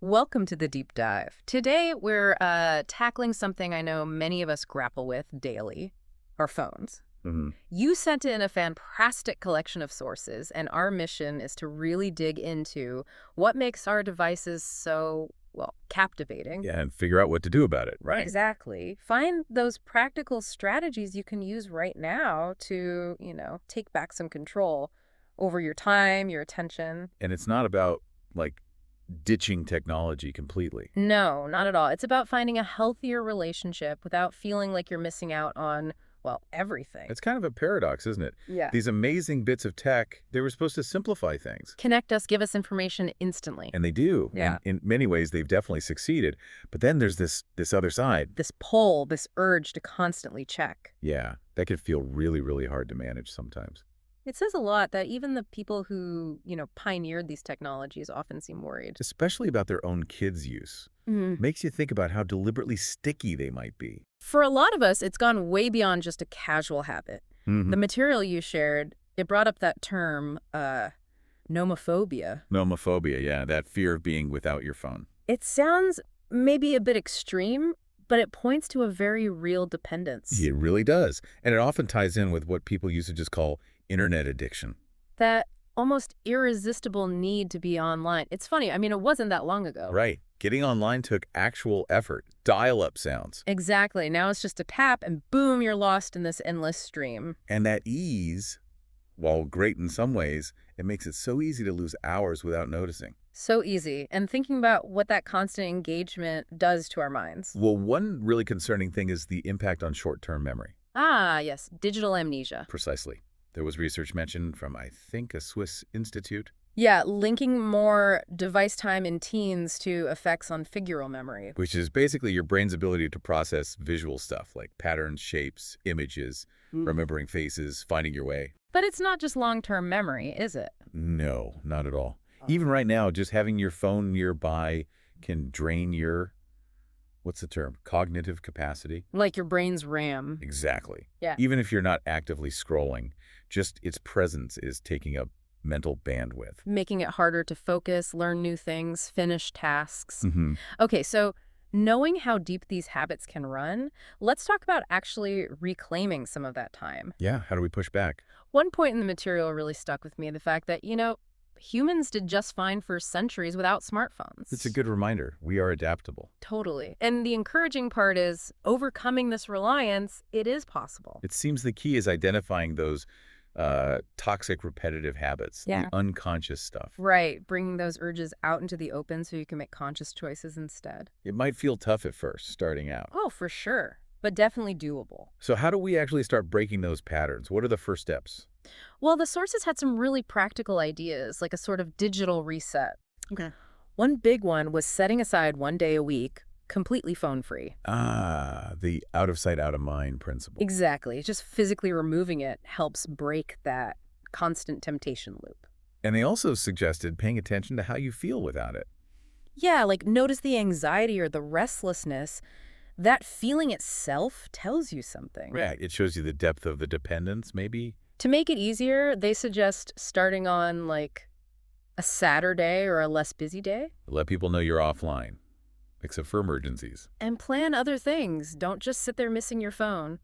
Welcome to the deep dive. Today, we're tackling something I know many of us grapple with daily, our phones. Hmm. You sent in a fantastic collection of sources, and our mission is to really dig into what makes our devices so, well, captivating. Yeah, and figure out what to do about it, right? Exactly. Find those practical strategies you can use right now to, take back some control over your time, your attention. And it's not about, like, ditching technology completely. No, not at all. It's about finding a healthier relationship without feeling like you're missing out on, well, everything. It's kind of a paradox, isn't it? Yeah. These amazing bits of tech, they were supposed to simplify things. Connect us, give us information instantly. And they do. Yeah. In many ways, they've definitely succeeded. But then there's this other side. This pull, this urge to constantly check. Yeah, that could feel really, really hard to manage sometimes. It says a lot that even the people who, pioneered these technologies often seem worried. Especially about their own kids' use. Makes you think about how deliberately sticky they might be. For a lot of us, it's gone way beyond just a casual habit. Mhm. The material you shared, it brought up that term, nomophobia. Nomophobia, yeah, that fear of being without your phone. It sounds maybe a bit extreme, but it points to a very real dependence. It really does. And it often ties in with what people used to just call internet addiction. That almost irresistible need to be online. It's funny, it wasn't that long ago. Right. Getting online took actual effort, dial-up sounds. Exactly. Now it's just a tap and boom, you're lost in this endless stream. And that ease, while great in some ways, it makes it so easy to lose hours without noticing. So easy. And thinking about what that constant engagement does to our minds. Well, one really concerning thing is the impact on short-term memory. Ah, yes, digital amnesia. Precisely. There was research mentioned from, I think, a Swiss institute. Yeah, linking more device time in teens to effects on figural memory. Which is basically your brain's ability to process visual stuff like patterns, shapes, images, remembering faces, finding your way. But it's not just long-term memory, is it? No, not at all. Even right now, just having your phone nearby can drain your, what's the term, cognitive capacity? Like your brain's RAM. Exactly. Yeah. Even if you're not actively scrolling, just its presence is taking up mental bandwidth. Making it harder to focus, learn new things, finish tasks. Mm-hmm. Okay, so knowing how deep these habits can run, let's talk about actually reclaiming some of that time. Yeah, how do we push back? One point in the material really stuck with me, the fact that, humans did just fine for centuries without smartphones. It's a good reminder. We are adaptable. Totally. And the encouraging part is overcoming this reliance, it is possible. It seems the key is identifying those toxic repetitive habits, Yeah. the unconscious stuff. Right, bringing those urges out into the open so you can make conscious choices instead. It might feel tough at first, starting out. Oh, for sure, but definitely doable. So how do we actually start breaking those patterns? What are the first steps? Well, the sources had some really practical ideas, like a sort of digital reset. Okay. One big one was setting aside one day a week, completely phone-free. Ah, the out of sight, out of mind principle. Exactly. Just physically removing it helps break that constant temptation loop. And they also suggested paying attention to how you feel without it. Yeah, like notice the anxiety or the restlessness. That feeling itself tells you something. Right. It shows you the depth of the dependence, maybe. To make it easier, they suggest starting on like a Saturday or a less busy day. Let people know you're offline, except for emergencies. And plan other things. Don't just sit there missing your phone.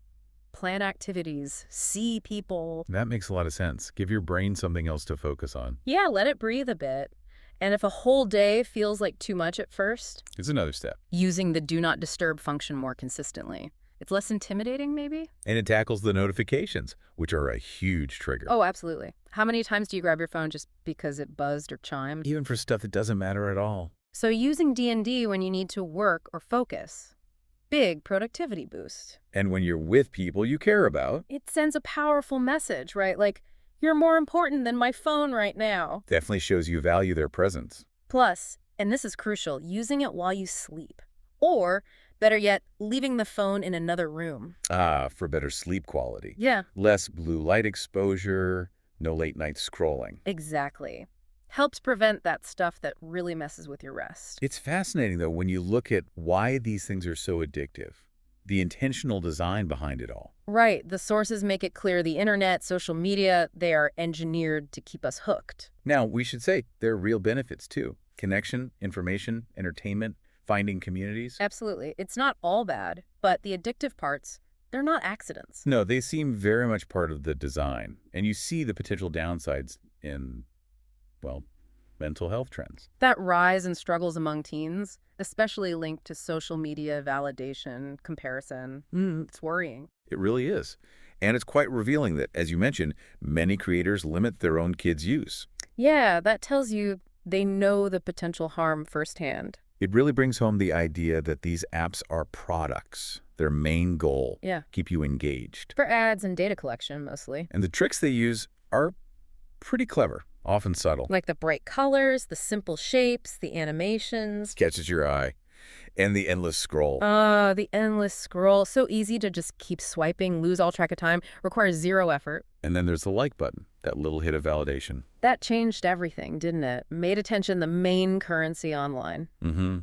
Plan activities. See people. That makes a lot of sense. Give your brain something else to focus on. Yeah, let it breathe a bit. And if a whole day feels like too much at first, It's another step. using the do not disturb function more consistently. It's less intimidating, maybe? And it tackles the notifications, which are a huge trigger. Oh, absolutely. How many times do you grab your phone just because it buzzed or chimed? Even for stuff that doesn't matter at all. So using D&D when you need to work or focus. Big productivity boost. And when you're with people you care about, It sends a powerful message, right? Like, you're more important than my phone right now. definitely shows you value their presence. Plus, and this is crucial, using it while you sleep. Or, better yet, leaving the phone in another room. Ah, for better sleep quality. Yeah, Less blue light exposure, no late night scrolling. exactly. Helps prevent that stuff that really messes with your rest. It's fascinating, though, when you look at why these things are so addictive. The intentional design behind it all. Right. The sources make it clear the internet, social media, they are engineered to keep us hooked. Now, we should say there are real benefits, too. Connection, information, entertainment, finding communities. Absolutely. It's not all bad, but the addictive parts, they're not accidents. No, they seem very much part of the design, and you see the potential downsides in, well, mental health trends. That rise in struggles among teens, especially linked to social media validation, comparison, it's worrying. It really is. And it's quite revealing that, as you mentioned, many creators limit their own kids' use. Yeah, that tells you they know the potential harm firsthand. It really brings home the idea that these apps are products. Their main goal, Yeah. keep you engaged. For ads and data collection, mostly. And the tricks they use are pretty clever, often subtle. Like the bright colors, the simple shapes, the animations. Catches your eye. And the endless scroll. The endless scroll. So easy to just keep swiping, lose all track of time, requires zero effort. And then there's the like button, that little hit of validation. That changed everything, didn't it? Made attention the main currency online. Mm-hmm.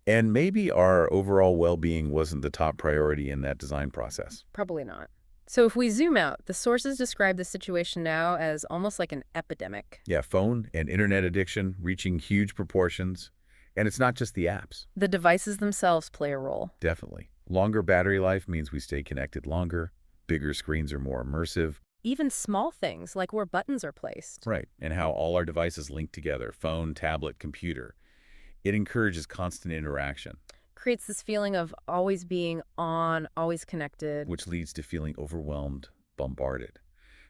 And maybe our overall well-being wasn't the top priority in that design process. Probably not. So if we zoom out, the sources describe the situation now as almost like an epidemic. Yeah, phone and internet addiction reaching huge proportions. And it's not just the apps. The devices themselves play a role. Definitely. Longer battery life means we stay connected longer. Bigger screens are more immersive. Even small things like where buttons are placed. Right. And how all our devices link together, phone, tablet, computer. It encourages constant interaction. Creates this feeling of always being on, always connected. Which leads to feeling overwhelmed, bombarded.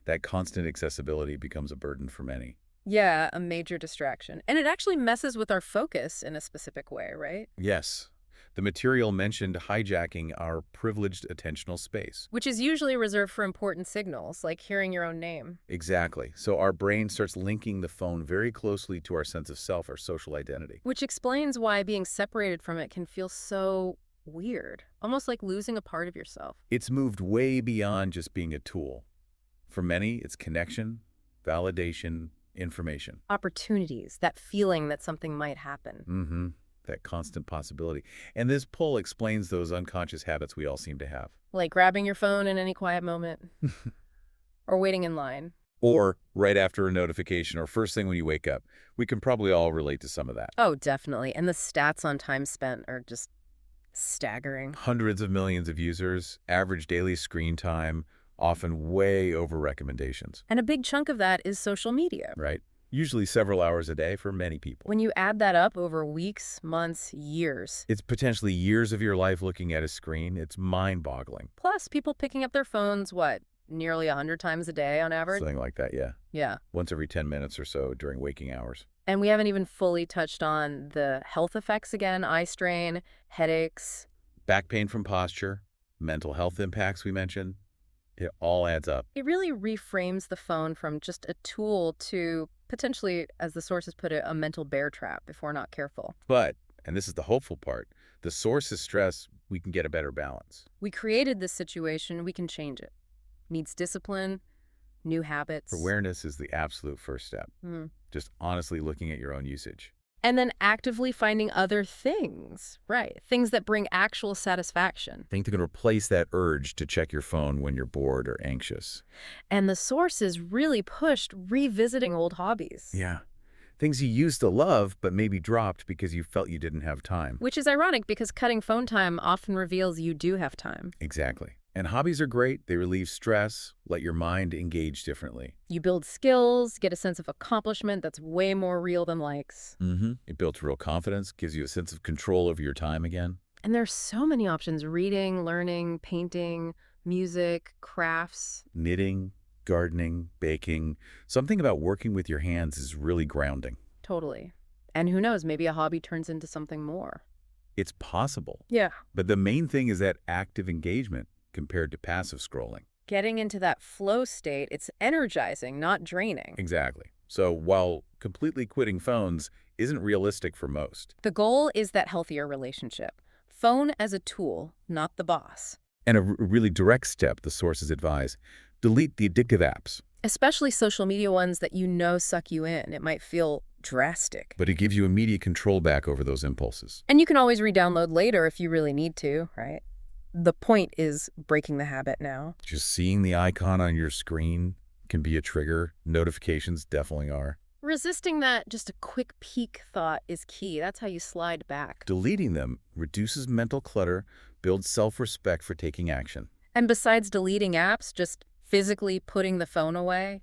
That constant accessibility becomes a burden for many. Yeah, a major distraction. And it actually messes with our focus in a specific way, right? Yes. The material mentioned hijacking our privileged attentional space. Which is usually reserved for important signals, like hearing your own name. Exactly. So our brain starts linking the phone very closely to our sense of self, our social identity. Which explains why being separated from it can feel so weird, almost like losing a part of yourself. It's moved way beyond just being a tool. For many, it's connection, validation, information. Opportunities, that feeling that something might happen. Mm-hmm. That constant possibility. And this pull explains those unconscious habits we all seem to have. Like grabbing your phone in any quiet moment. Or waiting in line. Or right after a notification or first thing when you wake up. We can probably all relate to some of that. Oh, definitely. And the stats on time spent are just staggering. Hundreds of millions of users, average daily screen time, often way over recommendations. And a big chunk of that is social media. Right? Usually several hours a day for many people. When you add that up over weeks, months, years. It's potentially years of your life looking at a screen. It's mind-boggling. Plus, people picking up their phones, what, nearly 100 times a day on average? Something like that, yeah. Yeah. Once every 10 minutes or so during waking hours. And we haven't even fully touched on the health effects again, eye strain, headaches. Back pain from posture, mental health impacts we mentioned. It all adds up. It really reframes the phone from just a tool to potentially, as the sources put it, a mental bear trap if we're not careful. But, and this is the hopeful part, the source is stress, we can get a better balance. We created this situation, we can change it. Needs discipline, new habits. Awareness is the absolute first step. Just honestly looking at your own usage. And then actively finding other things, right? Things that bring actual satisfaction. Things that can replace that urge to check your phone when you're bored or anxious. And the sources really pushed revisiting old hobbies. Yeah. Things you used to love, but maybe dropped because you felt you didn't have time. Which is ironic because cutting phone time often reveals you do have time. Exactly. And hobbies are great. They relieve stress, let your mind engage differently. You build skills, get a sense of accomplishment that's way more real than likes. It builds real confidence, gives you a sense of control over your time again. And there's so many options: reading, learning, painting, music, crafts. Knitting, gardening, baking. Something about working with your hands is really grounding. Totally. And who knows, maybe a hobby turns into something more. It's possible. Yeah. But the main thing is that active engagement compared to passive scrolling. Getting into that flow state, it's energizing, not draining. Exactly. So while completely quitting phones isn't realistic for most. The goal is that healthier relationship. Phone as a tool, not the boss. And a really direct step, the sources advise, delete the addictive apps. Especially social media ones that you know suck you in. It might feel drastic. But it gives you immediate control back over those impulses. And you can always re-download later if you really need to, right? The point is breaking the habit now. Just seeing the icon on your screen can be a trigger. Notifications definitely are. Resisting that just a quick peek thought is key. That's how you slide back. Deleting them reduces mental clutter, builds self-respect for taking action. And besides deleting apps, just physically putting the phone away,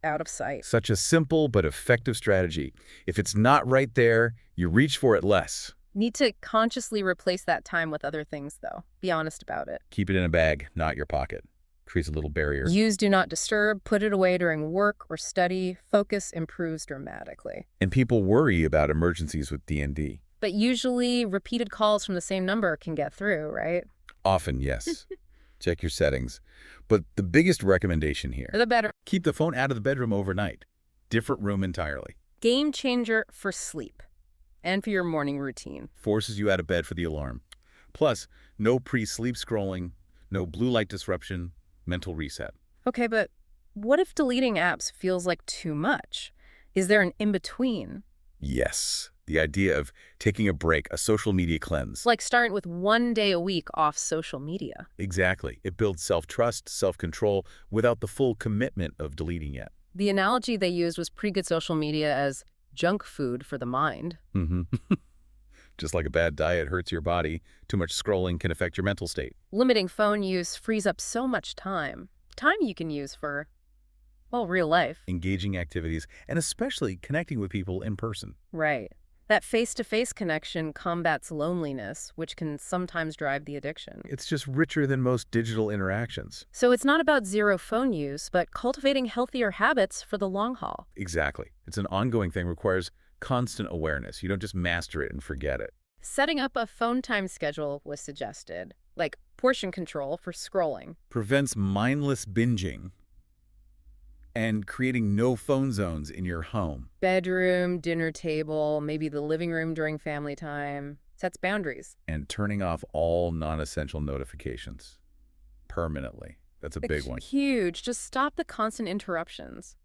out of sight. Such a simple but effective strategy. If it's not right there, you reach for it less. Need to consciously replace that time with other things, though. Be honest about it. Keep it in a bag, not your pocket. Creates a little barrier. Use Do Not Disturb, put it away during work or study. Focus improves dramatically. And people worry about emergencies with D&D. But usually, repeated calls from the same number can get through, right? Often, yes. Check your settings. But the biggest recommendation here, The better. keep the phone out of the bedroom overnight. Different room entirely. Game changer for sleep and for your morning routine. Forces you out of bed for the alarm. Plus, no pre-sleep scrolling, no blue light disruption, mental reset. Okay, but what if deleting apps feels like too much? Is there an in-between? Yes, the idea of taking a break, a social media cleanse. Like starting with 1 day a week off social media. Exactly. It builds self-trust, self-control, without the full commitment of deleting it. The analogy they used was pretty good. Social media as junk food for the mind. Mm-hmm. Just like a bad diet hurts your body, too much scrolling can affect your mental state. Limiting phone use frees up so much time. Time you can use for, well, real life. Engaging activities, and especially connecting with people in person. Right. That face-to-face connection combats loneliness, which can sometimes drive the addiction. It's just richer than most digital interactions. So it's not about zero phone use, but cultivating healthier habits for the long haul. Exactly. It's an ongoing thing, requires constant awareness. You don't just master it and forget it. Setting up a phone time schedule was suggested, like portion control for scrolling. Prevents mindless binging and creating no phone zones in your home. Bedroom, dinner table, maybe the living room during family time. Sets boundaries. And turning off all non-essential notifications permanently. That's a big one. Huge. Just stop the constant interruptions.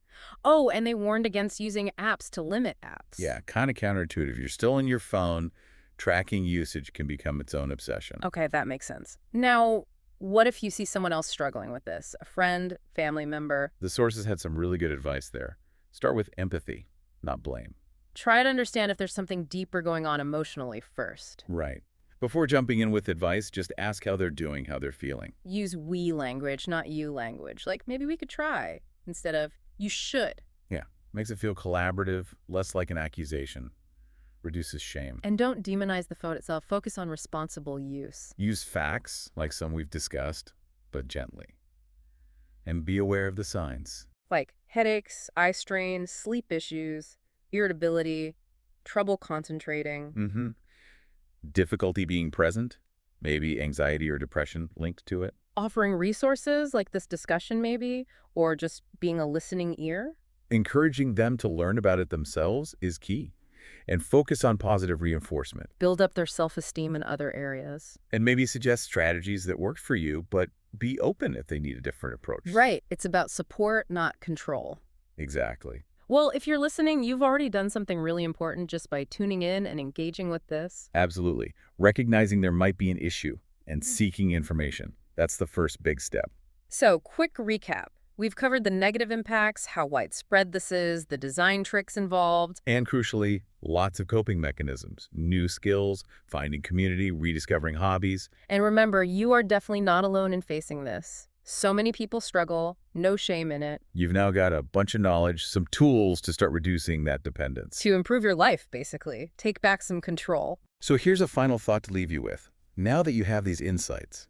Oh, and they warned against using apps to limit apps. Yeah, kind of counterintuitive. You're still on your phone, tracking usage can become its own obsession. Okay, that makes sense. Now, what if you see someone else struggling with this? A friend, family member? The sources had some really good advice there. Start with empathy, not blame. Try to understand if there's something deeper going on emotionally first. Right. Before jumping in with advice, just ask how they're doing, how they're feeling. Use we language, not you language. Like, maybe we could try, instead of you should. Yeah, makes it feel collaborative, less like an accusation. Reduces shame. And don't demonize the phone itself. Focus on responsible use. Use facts, like some we've discussed, but gently. And be aware of the signs. Like headaches, eye strain, sleep issues, irritability, trouble concentrating. Mm-hmm. Difficulty being present, maybe anxiety or depression linked to it. Offering resources like this discussion maybe, or just being a listening ear. Encouraging them to learn about it themselves is key. And focus on positive reinforcement. Build up their self-esteem in other areas. And maybe suggest strategies that work for you, but be open if they need a different approach. Right. It's about support, not control. Exactly. Well, if you're listening, you've already done something really important just by tuning in and engaging with this. Absolutely. Recognizing there might be an issue and seeking information. That's the first big step. So, quick recap. We've covered the negative impacts, how widespread this is, the design tricks involved. And crucially, lots of coping mechanisms, new skills, finding community, rediscovering hobbies. And remember, you are definitely not alone in facing this. So many people struggle, no shame in it. You've now got a bunch of knowledge, some tools to start reducing that dependence. To improve your life, basically. Take back some control. So here's a final thought to leave you with. Now that you have these insights,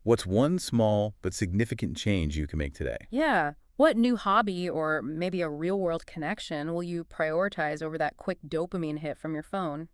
what's one small but significant change you can make today? Yeah. What new hobby or maybe a real-world connection will you prioritize over that quick dopamine hit from your phone?